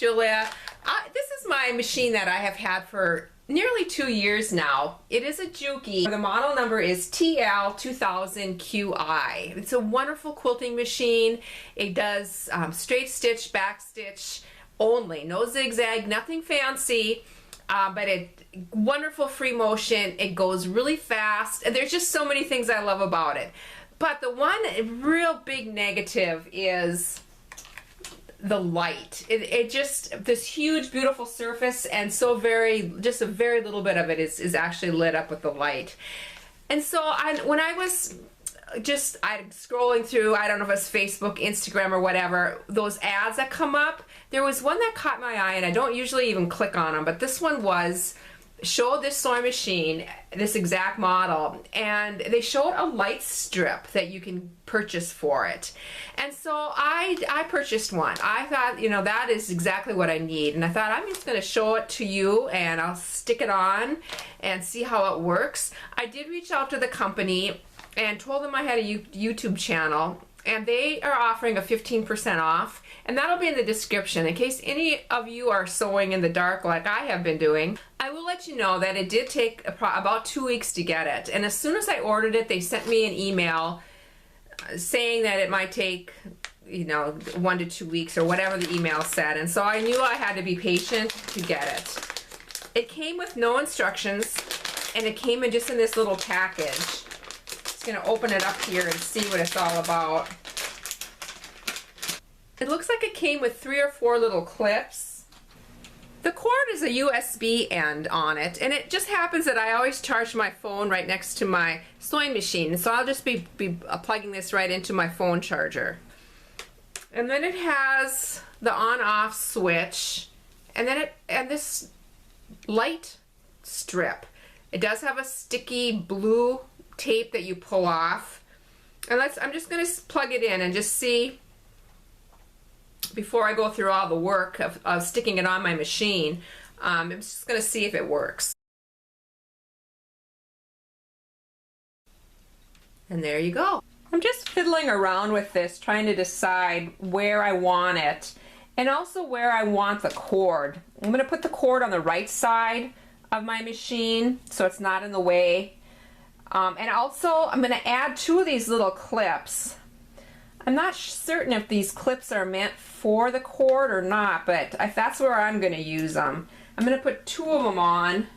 Julia. This is my machine that I have had for nearly 2 years now. It is a Juki. The model number is TL2000QI. It's a wonderful quilting machine. It does straight stitch, back stitch only. No zigzag, nothing fancy. But wonderful free motion. It goes really fast. And there's just so many things I love about it. But the one real big negative is the light. It just, this huge beautiful surface, and just a very little bit of it is actually lit up with the light. And so when I was I'm scrolling through, I don't know if it's Facebook, Instagram, or whatever, those ads that come up, there was one that caught my eye, and I don't usually even click on them, but this one showed this sewing machine, this exact model, and they showed a light strip that you can purchase for it. And so I purchased one. I thought, you know, that is exactly what I need, and I thought I'm just going to show it to you, and I'll stick it on and see how it works. I did reach out to the company and told them I had a YouTube channel, and they are offering a 15% off, and that'll be in the description in case any of you are sewing in the dark like I have been doing. I will let you know that it did take about 2 weeks to get it, and as soon as I ordered it, they sent me an email saying that it might take, you know, 1 to 2 weeks or whatever the email said, and so I knew I had to be patient to get it. It came with no instructions, and it came in just in this little package. Going to open it up here and see what it's all about. It looks like it came with 3 or 4 little clips. The cord is a USB end on it, and it just happens that I always charge my phone right next to my sewing machine, so I'll just be plugging this right into my phone charger. And then it has the on-off switch, and then this light strip. It does have a sticky blue tape that you pull off, and I'm just going to plug it in and just see before I go through all the work of sticking it on my machine. I'm just going to see if it works. And there you go. I'm just fiddling around with this, trying to decide where I want it and also where I want the cord. I'm going to put the cord on the right side of my machine so it's not in the way. And also I'm going to add 2 of these little clips. I'm not certain if these clips are meant for the cord or not, but that's where I'm going to use them. I'm going to put 2 of them on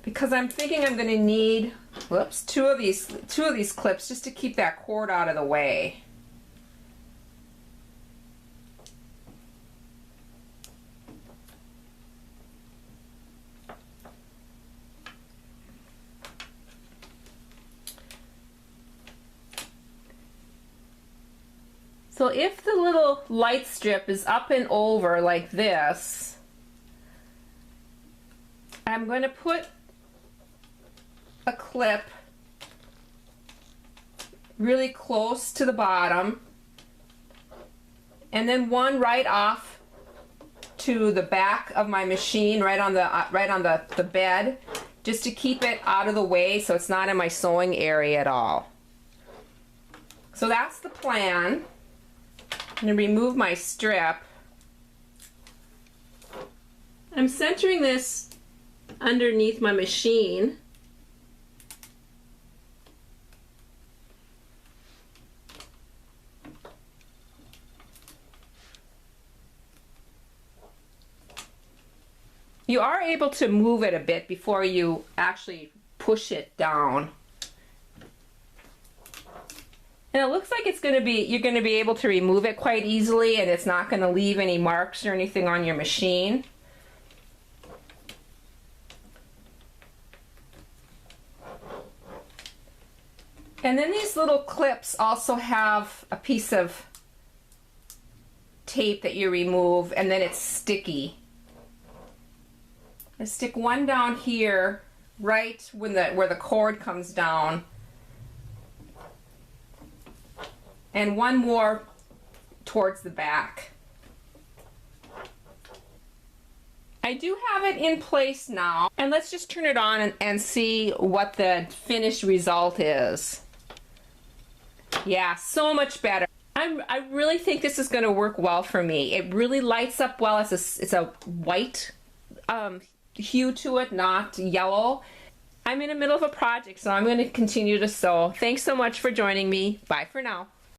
because I'm thinking I'm going to need, whoops, 2 of these clips just to keep that cord out of the way. So if the little light strip is up and over like this, I'm going to put a clip really close to the bottom, and then one right off to the back of my machine, right on the bed, just to keep it out of the way so it's not in my sewing area at all. So that's the plan. I'm going to remove my strip. I'm centering this underneath my machine. You are able to move it a bit before you actually push it down. And it looks like you're going to be able to remove it quite easily, and it's not going to leave any marks or anything on your machine. And then these little clips also have a piece of tape that you remove, and then it's sticky. I stick one down here, right where the cord comes down, and one more towards the back. I do have it in place now, and let's just turn it on and see what the finished result is. Yeah, so much better. I really think this is going to work well for me. It really lights up well. It's a white hue to it, not yellow. I'm in the middle of a project, so I'm going to continue to sew. Thanks so much for joining me. Bye for now.